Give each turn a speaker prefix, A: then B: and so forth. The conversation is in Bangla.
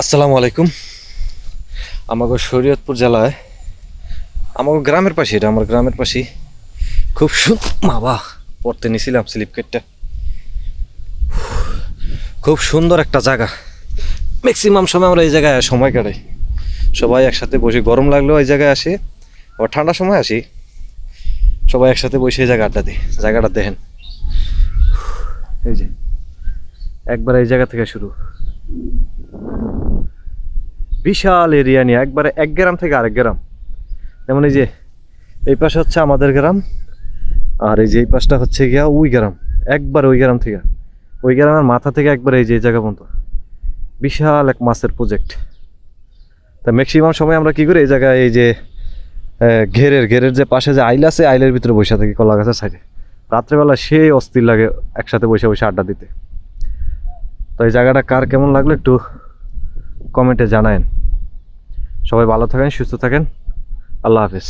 A: আসসালামু আলাইকুম। আমাকে শরীয়তপুর জেলায় আমাকে গ্রামের পাশে, এটা আমার গ্রামের পাশে খুব বাবা পড়তে নিয়েছিলাম স্লিপ কেটটা। খুব সুন্দর একটা জায়গা। ম্যাক্সিমাম সময় আমরা এই জায়গায় সময় কাটাই, সবাই একসাথে বসে। গরম লাগলেও এই জায়গায় আসি, আবার ঠান্ডার সময় আসি, সবাই একসাথে বসে এই জায়গা আড্ডা দিই। জায়গাটা দেখেন, এই যে একবার এই জায়গা থেকে শুরু, বিশাল এরিয়া নিয়ে একবারে এক গ্রাম থেকে আরেক গ্রাম। যেমন এই যে এই পাশে হচ্ছে আমাদের গ্রাম, আর এই যে এই পাশটা হচ্ছে গিয়া ওই গ্রাম। একবার ওই গ্রাম থেকে ওই গ্রামের মাথা থেকে একবার এই যে এই জায়গা পর্যন্ত বিশাল এক মাছের প্রজেক্ট। তা ম্যাক্সিমাম সময় আমরা কি করি, এই জায়গায় এই যে ঘেরের যে পাশে যে আইল আছে, আইলের ভিতরে বসে থাকি কলা গাছের সাইডে। রাত্রেবেলা সেই অস্থির লাগে একসাথে বসে বসে আড্ডা দিতে। তো এই জায়গাটা কার কেমন লাগলো একটু কমেন্টে জানায়েন। সবাই ভালো থাকেন, সুস্থ থাকেন। আল্লাহ হাফেজ।